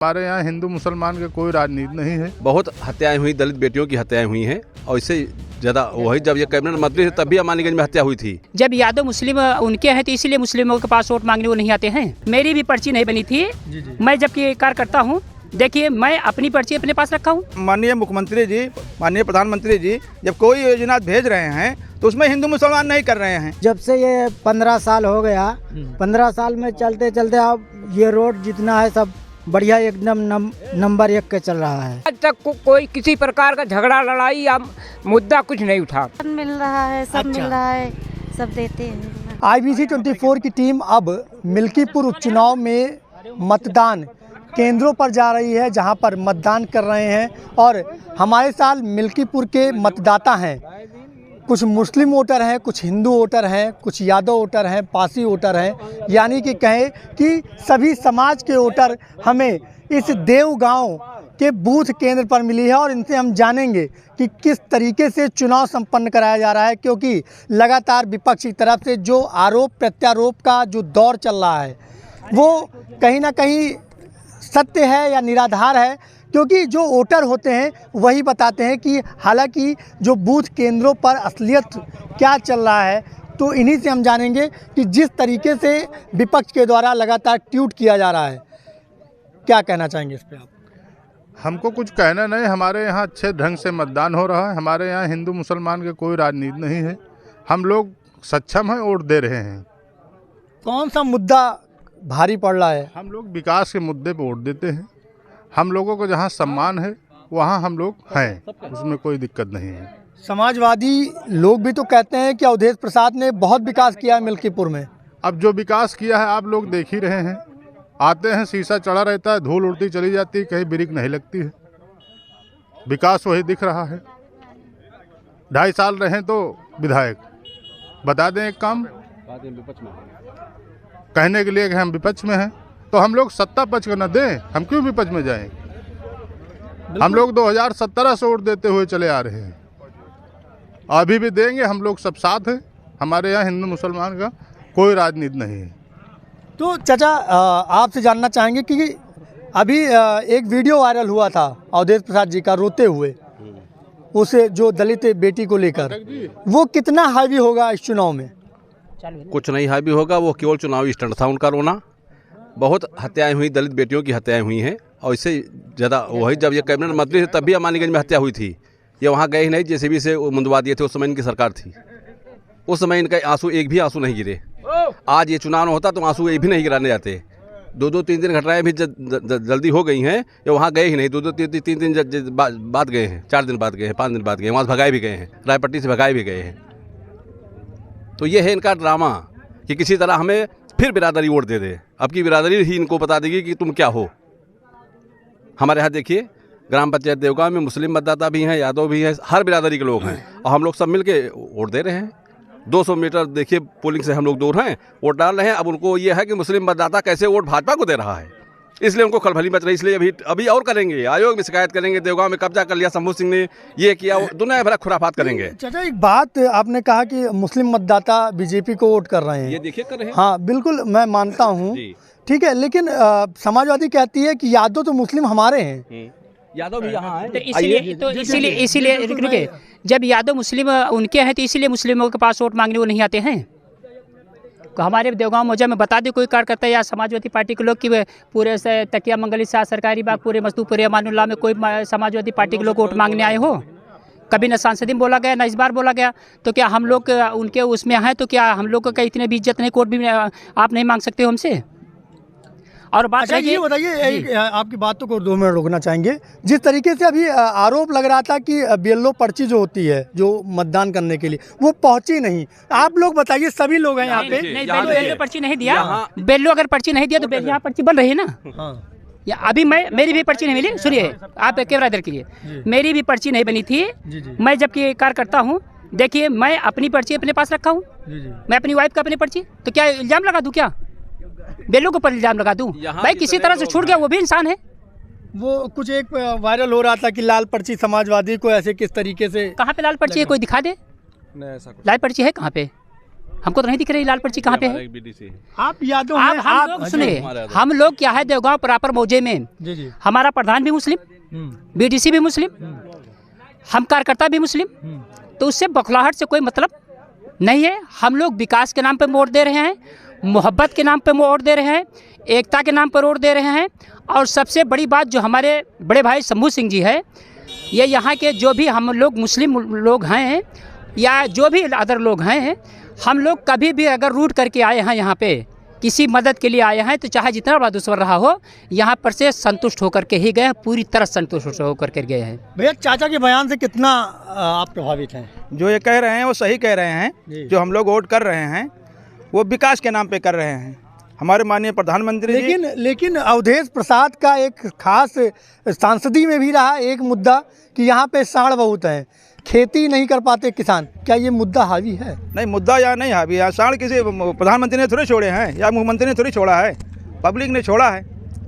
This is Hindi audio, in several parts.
हमारे यहाँ हिंदू मुसलमान का कोई राजनीति नहीं है। बहुत हत्याएं हुई, दलित बेटियों की हत्याएं हुई हैं और इससे ज़्यादा वही जब ये कैबिनेट मंत्री थे तब भी अमानीगंज में हत्या हुई थी। जब यादव मुस्लिम उनके हैं तो इसीलिए मुस्लिमों के पास वोट मांगने वो नहीं आते हैं। मेरी भी पर्ची नहीं बनी थी। मैं जबकि कार्य करता हूँ, देखिए मैं अपनी पर्ची अपने पास रखा हूँ। माननीय मुख्यमंत्री जी, माननीय प्रधानमंत्री जी जब कोई योजना भेज रहे हैं तो उसमें हिंदू मुसलमान नहीं कर रहे हैं। जब से ये 15 साल हो गया, 15 साल में चलते चलते अब ये रोड जितना है सब बढ़िया एकदम नंबर 1 के चल रहा है। आज तक कोई किसी प्रकार का झगड़ा लड़ाई या मुद्दा कुछ नहीं उठा। मिल रहा है, सब मिल रहा है, सब देते हैं। IBC 24 की टीम अब मिल्कीपुर उपचुनाव में मतदान केंद्रों पर जा रही है, जहां पर मतदान कर रहे हैं। और हमारे साथ मिल्कीपुर के मतदाता हैं। कुछ मुस्लिम वोटर हैं, कुछ हिंदू वोटर हैं, कुछ यादव वोटर हैं, पासी वोटर हैं। यानी कि कहें कि सभी समाज के वोटर हमें इस देवगांव के बूथ केंद्र पर मिली है। और इनसे हम जानेंगे कि किस तरीके से चुनाव संपन्न कराया जा रहा है, क्योंकि लगातार विपक्ष की तरफ से जो आरोप प्रत्यारोप का जो दौर चल रहा है वो कहीं ना कहीं सत्य है या निराधार है। क्योंकि जो वोटर होते हैं वही बताते हैं कि हालांकि जो बूथ केंद्रों पर असलियत क्या चल रहा है। तो इन्हीं से हम जानेंगे कि जिस तरीके से विपक्ष के द्वारा लगातार ट्वीट किया जा रहा है, क्या कहना चाहेंगे इस पे आप? हमको कुछ कहना नहीं। हमारे यहाँ अच्छे ढंग से मतदान हो रहा है। हमारे यहाँ हिंदू मुसलमान का कोई राजनीति नहीं है। हम लोग सक्षम हैं, वोट दे रहे हैं। कौन सा मुद्दा भारी पड़ रहा है? हम लोग विकास के मुद्दे पर वोट देते हैं। हम लोगों को जहाँ सम्मान है वहाँ हम लोग हैं, उसमें कोई दिक्कत नहीं है। समाजवादी लोग भी तो कहते हैं कि अवधेश प्रसाद ने बहुत विकास किया है मिल्कीपुर में। अब जो विकास किया है आप लोग देख ही रहे हैं। आते हैं, शीशा चढ़ा रहता है, धूल उड़ती चली जाती है, कहीं ब्रेक नहीं लगती है। विकास वही दिख रहा है। 2.5 साल रहे तो विधायक बता दें एक काम, कहने के लिए कि हम विपक्ष में हैं, तो हम लोग सत्ता पक्ष को न दें, हम क्यों विपक्ष में जाएं? हम लोग 2017 से वोट देते हुए चले आ रहे हैं, अभी भी देंगे। हम लोग सब साथ हैं। हमारे यहाँ हिंदू मुसलमान का कोई राजनीति नहीं है। तो चाचा आपसे जानना चाहेंगे कि अभी एक वीडियो वायरल हुआ था अवधेश प्रसाद जी का रोते हुए, उसे जो दलित बेटी को लेकर, वो कितना हावी होगा इस चुनाव में? कुछ नहीं हावी होगा, वो केवल चुनावी स्टंट था उनका रोना। बहुत हत्याएं हुई, दलित बेटियों की हत्याएं हुई हैं और इससे ज़्यादा वही जब ये कैबिनेट मंत्री थे तब भी अमानीगंज में हत्या हुई थी। ये वहाँ गए ही नहीं, JCB से मुंदवा दिए थे। उस समय इनकी सरकार थी, उस समय इनका आंसू, एक भी आंसू नहीं गिरे। आज ये चुनाव न होता तो आंसू एक भी नहीं गिराने जाते। 2-2, 3 घटनाएं भी जल्दी हो गई हैं। ये वहाँ गए ही नहीं, 2-2, 3 दिन बाद गए हैं, 4 दिन बाद गए हैं, 5 दिन बाद गए हैं, वहाँ से भगाए भी गए हैं, रायपट्टी से भगाए भी गए हैं। तो ये है इनका ड्रामा कि किसी तरह हमें फिर बिरादरी वोट दे दे। अब की बिरादरी ही इनको बता देगी कि तुम क्या हो। हमारे यहाँ देखिए ग्राम पंचायत देवगांव में मुस्लिम मतदाता भी हैं, यादव भी हैं, हर बिरादरी के लोग हैं और हम लोग सब मिलके वोट दे रहे हैं। 200 मीटर देखिए पोलिंग से हम लोग दूर हैं, वोट डाल रहे हैं। अब उनको ये है कि मुस्लिम मतदाता कैसे वोट भाजपा को दे रहा है, इसलिए उनको खलबली मच रही। इसलिए अभी और करेंगे, आयोग में शिकायत करेंगे। देवगांव में कब्जा कर लिया शंभू सिंह ने, ये किया, दुनिया भर खुराफात करेंगे। चाचा एक बात आपने कहा कि मुस्लिम मतदाता BJP को वोट कर रहे हैं, ये देखिए कर रहे हैं। हाँ बिल्कुल मैं मानता हूँ, ठीक है। लेकिन समाजवादी कहती है कि यादव तो मुस्लिम हमारे हैं, यादव भी यहाँ है। तो इसीलिए रुकिए, जब यादव मुस्लिम उनके हैं तो इसीलिए मुस्लिमों के पास वोट मांगने वो नहीं आते हैं। तो हमारे देवगांव मौजा में बता दे कोई कार्यकर्ता या समाजवादी पार्टी के लोग कि पूरे से तकिया मंगली शाह, सरकारी बाग, पूरे मजदूरपुर, अमानुल्लाह में कोई समाजवादी पार्टी के लोग वोट मांगने आए हो? कभी न सांसद में बोला गया, न इस बार बोला गया। तो क्या हम लोग उनके उसमें हैं तो क्या हम लोग का इतने भी इज्जत नहीं, कोर्ट भी आप नहीं मांग सकते हो हमसे? और बात अच्छा ये बताइए, आपकी बातों को 2 मिनट रोकना चाहेंगे। जिस तरीके से अभी आरोप लग रहा था कि BLO पर्ची जो होती है जो मतदान करने के लिए वो पहुंची नहीं, आप लोग बताइए, सभी लोग हैं यहाँ पे। नहीं, BLO पर्ची नहीं दिया। BLO अगर पर्ची नहीं दिया तो यहाँ पर्ची बन रही है ना। या अभी मेरी भी पर्ची नहीं मिली। सुनिए, आप कैमरा इधर कीजिए, मेरी भी पर्ची नहीं बनी थी। मैं जबकि कार्य करता हूँ, देखिए मैं अपनी पर्ची अपने पास रखा हूँ। मैं अपनी वाइफ का अपनी पर्ची, तो क्या इल्जाम लगा दूँ? क्या BLO के ऊपर इल्जाम लगा दूं? भाई किसी तरह से छूट गया, वो भी इंसान है। वो कुछ एक वायरल हो रहा था कि लाल पर्ची समाजवादी को ऐसे किस तरीके से, कहाँ पे लाल पर्ची है? कोई दिखा दे, लाल पर्ची है कहाँ पे? हमको तो नहीं दिख रही लाल पर्ची कहाँ पे है। आप यादव आप हैं, हम लोग सुनिए, हम लोग क्या है देवगांव प्रॉपर मौजे में जी जी हमारा प्रधान भी मुस्लिम, बीडीसी भी मुस्लिम, हम कार्यकर्ता भी मुस्लिम, तो उससे बखलाहट से कोई मतलब नहीं है। हम लोग विकास के नाम पे वोट दे रहे हैं, मोहब्बत के नाम पे वोट दे रहे हैं, एकता के नाम पर वोट दे रहे हैं। और सबसे बड़ी बात जो हमारे बड़े भाई शंभू सिंह जी है, ये यहाँ के जो भी हम लोग मुस्लिम लोग हैं या जो भी अदर लोग हैं, हम लोग कभी भी अगर रूट करके आए हैं यहाँ पे किसी मदद के लिए आए हैं तो चाहे जितना बड़ा दुश्मन रहा हो, यहाँ पर से संतुष्ट होकर के ही गए हैं, पूरी तरह संतुष्ट होकर के गए हैं। भैया चाचा के बयान से कितना आप प्रभावित हैं? जो ये कह रहे हैं वो सही कह रहे हैं। जो हम लोग वोट कर रहे हैं वो विकास के नाम पे कर रहे हैं। हमारे माननीय प्रधानमंत्री लेकिन अवधेश प्रसाद का एक खास सांसदी में भी रहा एक मुद्दा कि यहाँ पे साढ़ बहुत है, खेती नहीं कर पाते किसान। क्या ये मुद्दा हावी है? नहीं, मुद्दा या नहीं हावी है। साढ़ किसी प्रधानमंत्री ने थोड़े छोड़े हैं या मुख्यमंत्री ने थोड़ी छोड़ा है, पब्लिक ने छोड़ा है।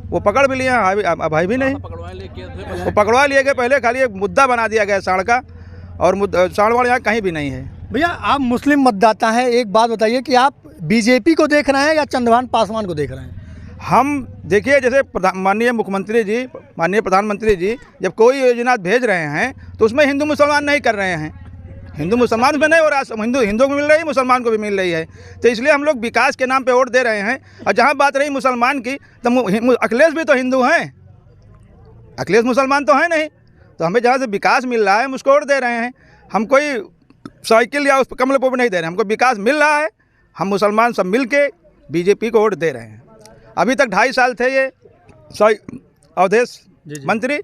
वो पकड़ भी लिए हैं, अब भी नहीं, वो पकड़वा लिए गए। पहले खाली एक मुद्दा बना दिया गया साढ़ का, और साढ़ वाले यहाँ कहीं भी नहीं है। भैया आप मुस्लिम मतदाता हैं, एक बात बताइए कि आप बीजेपी को देख रहे हैं या चंद्रभान पासवान को देख रहे हैं? हम देखिए, जैसे माननीय मुख्यमंत्री जी, माननीय प्रधानमंत्री जी जब कोई योजना भेज रहे हैं तो उसमें हिंदू मुसलमान नहीं कर रहे हैं। हिंदू मुसलमान में नहीं हो रहा, हिंदू को मिल रही है, मुसलमान को भी मिल रही है। तो इसलिए हम लोग विकास के नाम पे वोट दे रहे हैं। और जहाँ बात रही मुसलमान की, तो अखिलेश भी तो हिंदू हैं, अखिलेश मुसलमान तो हैं नहीं। तो हमें जहाँ से विकास मिल रहा है हम उसको वोट दे रहे हैं। हम कोई साइकिल या उस पर कमल पर नहीं दे रहे हैं, हमको विकास मिल रहा है। हम मुसलमान सब मिल के बीजेपी को वोट दे रहे हैं। अभी तक 2.5 साल थे ये अवधेश मंत्री,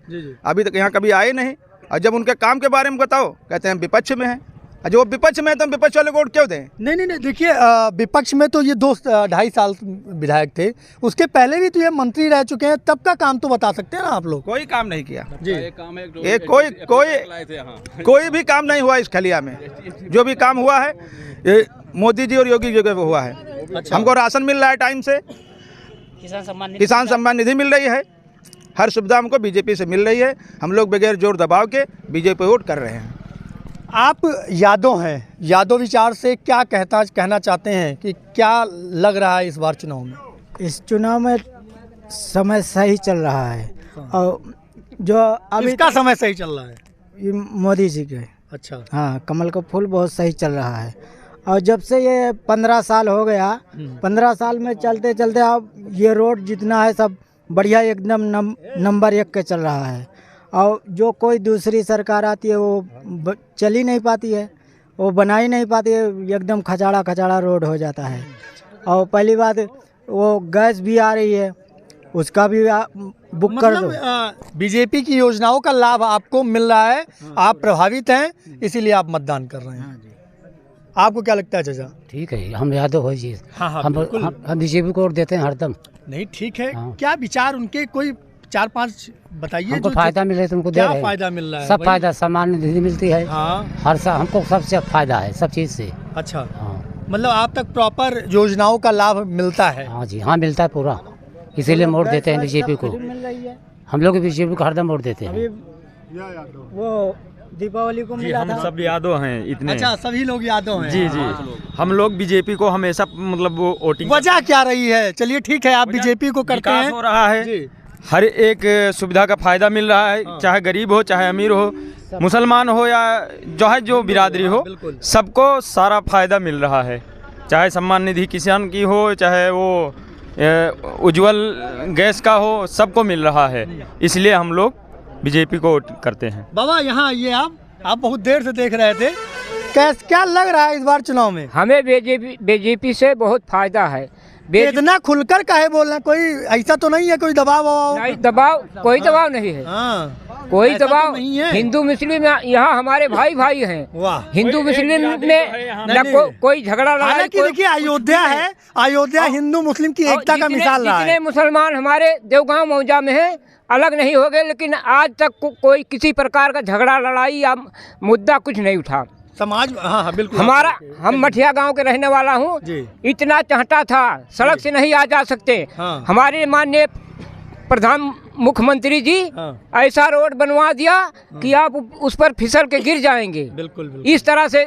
अभी तक यहाँ कभी आए नहीं। और जब उनके काम के बारे में बताओ, कहते हैं विपक्ष में है। और जो विपक्ष में है तो हम विपक्ष वाले को वोट क्यों दें? नहीं, देखिए विपक्ष में तो ये 2.5 साल विधायक थे, उसके पहले भी तो ये मंत्री रह चुके हैं। तब का काम तो बता सकते हैं ना आप लोग? कोई काम नहीं किया जी, एक कोई भी काम नहीं हुआ इस खलिया में। जो भी काम हुआ है ये मोदी जी और योगी जी को हुआ है। अच्छा। हमको राशन मिल रहा है टाइम से, किसान सम्मान निधि मिल रही है, हर सुविधा हमको बीजेपी से मिल रही है। हम लोग बगैर जोर दबाव के बीजेपी वोट कर रहे हैं। आप यादव हैं, यादव विचार से क्या कहना चाहते हैं कि क्या लग रहा है इस बार चुनाव में? इस चुनाव में समय सही चल रहा है। और जो अभी इसका समय सही चल रहा है ये मोदी जी के। अच्छा, हाँ, कमल का फूल बहुत सही चल रहा है। और जब से ये 15 साल हो गया, 15 साल में चलते चलते अब ये रोड जितना है सब बढ़िया एकदम नंबर 1 के चल रहा है। और जो कोई दूसरी सरकार आती है वो चल ही नहीं पाती है, वो बना ही नहीं पाती है, एकदम खचाड़ा रोड हो जाता है। और पहली बात वो गैस भी आ रही है, उसका भी बुक कर दो। बीजेपी की योजनाओं का लाभ आपको मिल रहा है, आप प्रभावित हैं, इसीलिए आप मतदान कर रहे हैं। आपको क्या लगता है चाचा? ठीक है, हम यादव हो जी। हाँ, हम बीजेपी को वोट देते हैं हरदम। नहीं, ठीक है। हाँ। क्या विचार उनके कोई 4-5 बताइए? हमको फायदा मिल रहा है, तुमको दे रहे हैं। फायदा मिल रहा है? सब फायदा, सामान्य निधि मिलती है। हाँ, हर साल हमको सबसे फायदा है सब चीज़ से। अच्छा, हाँ, मतलब आप तक प्रॉपर योजनाओं का लाभ मिलता है? हाँ जी, हाँ मिलता है पूरा, इसीलिए वोट देते हैं बीजेपी को। हम लोग बीजेपी को हरदम वोट देते हैं। वो दीपावली को मिला था। हम सब यादव हैं इतने। अच्छा, सभी लोग यादव हैं? जी, हम लोग बीजेपी को हमेशा मतलब वो वोटिंग। वजह क्या रही है? चलिए ठीक है, आप बीजेपी को करते हैं। हो रहा है, हर एक सुविधा का फायदा मिल रहा है। चाहे गरीब हो, चाहे अमीर हो, मुसलमान हो या जो बिरादरी हो, सबको सारा फायदा मिल रहा है। चाहे सम्मान निधि किसान की हो, चाहे वो उज्जवल गैस का हो, सबको मिल रहा है। इसलिए हम लोग बीजेपी को वोट करते हैं। बाबा यहाँ आइए, आप बहुत देर से देख रहे थे, क्या लग रहा है इस बार चुनाव में? हमें बीजेपी से बहुत फायदा है। इतना खुलकर काहे बोल रहे हैं? कोई ऐसा तो नहीं है कोई दबाव? नहीं, कोई दबाव नहीं है। हाँ, कोई दबाव नहीं है। हिंदू मुस्लिम यहाँ हमारे भाई हैं। वाह, हिंदू मुस्लिम में कोई झगड़ा लड़ाई। हालांकि देखिए अयोध्या है, अयोध्या हिंदू मुस्लिम की एकता का मिसाल रहा है। जितने मुसलमान हमारे देवगांव मौजा में हैं अलग नहीं हो गए, लेकिन आज तक कोई किसी प्रकार का झगड़ा लड़ाई या मुद्दा कुछ नहीं उठा। समाज, हाँ बिल्कुल। हम मठिया गांव के रहने वाला हूँ। इतना चाहता था, सड़क से नहीं आ जा सकते। हाँ। हमारे माननीय प्रधान मुख्यमंत्री जी ऐसा रोड बनवा दिया कि आप उस पर फिसल के गिर जाएंगे। बिल्कुल। इस तरह से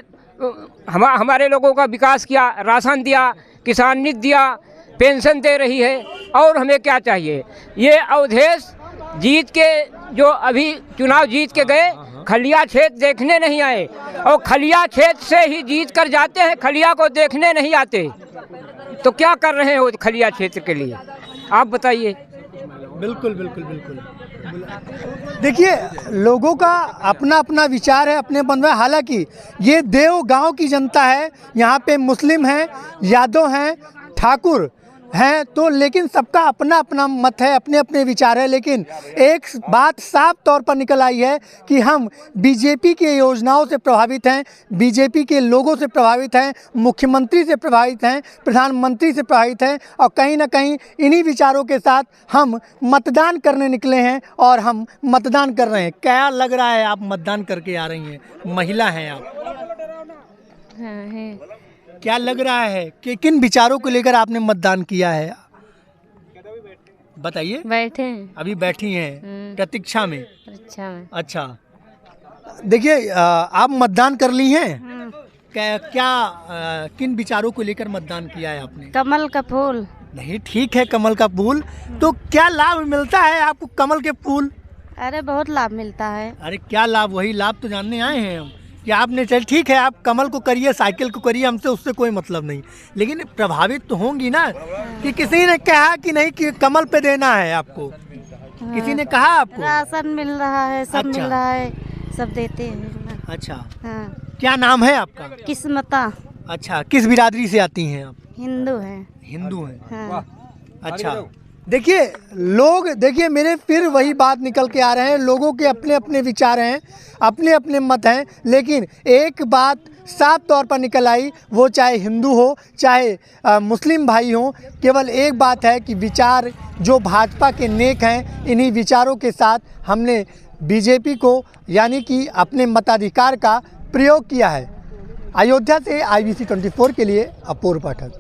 हमारे लोगों का विकास किया, राशन दिया, किसान निधि दिया, पेंशन दे रही है। और हमें क्या चाहिए? ये अवधेश जीत के जो अभी चुनाव जीत के गए, खलिया क्षेत्र देखने नहीं आए, और खलिया क्षेत्र से ही जीत कर जाते हैं, खलिया को देखने नहीं आते। तो क्या कर रहे हैं वो खलिया क्षेत्र के लिए, आप बताइए। बिल्कुल बिल्कुल बिल्कुल। देखिए, लोगों का अपना अपना विचार है, अपने मन में। हालांकि ये देव गांव की जनता है, यहाँ पे मुस्लिम हैं, यादव हैं, ठाकुर हैं, तो लेकिन सबका अपना अपना मत है, अपने अपने विचार है। लेकिन एक बात साफ तौर पर निकल आई है कि हम बीजेपी की योजनाओं से प्रभावित हैं, बीजेपी के लोगों से प्रभावित हैं, मुख्यमंत्री से प्रभावित हैं, प्रधानमंत्री से प्रभावित हैं, और कहीं ना कहीं इन्हीं विचारों के साथ हम मतदान करने निकले हैं और हम मतदान कर रहे हैं। क्या लग रहा है, आप मतदान करके आ रही हैं, महिला हैं आप? हाँ है। क्या लग रहा है कि किन विचारों को लेकर आपने मतदान किया है? बताइए। बैठे हैं। अभी बैठी हैं प्रतीक्षा में? अच्छा। देखिए, आप मतदान कर ली हैं? क्या किन विचारों को लेकर मतदान किया है आपने? कमल का फूल। नहीं, ठीक है, कमल का फूल। तो क्या लाभ मिलता है आपको कमल के फूल? अरे बहुत लाभ मिलता है। अरे क्या लाभ? वही लाभ तो जानने आए हैं हम कि आपने, चल ठीक है, आप कमल को करिए, साइकिल को करिए, हमसे उससे कोई मतलब नहीं, लेकिन प्रभावित तो होंगी ना कि किसी ने कहा कि नहीं कि कमल पे देना है आपको। किसी ने कहा आपको? राशन मिल रहा है, सब अच्छा। मिल रहा है, सब देते हैं। अच्छा। हाँ। क्या नाम है आपका? किस्मता। अच्छा, किस बिरादरी से आती हैं आप? हिंदू है। हिंदू हैं। हाँ। अच्छा। देखिए, लोग, देखिए मेरे फिर वही बात निकल के आ रहे हैं, लोगों के अपने अपने विचार हैं, अपने अपने मत हैं, लेकिन एक बात साफ तौर पर निकल आई, वो चाहे हिंदू हो चाहे मुस्लिम भाई हो, केवल एक बात है कि विचार जो भाजपा के नेक हैं, इन्हीं विचारों के साथ हमने बीजेपी को यानी कि अपने मताधिकार का प्रयोग किया है। अयोध्या से IBC 24 के लिए अपूर्व पाठक।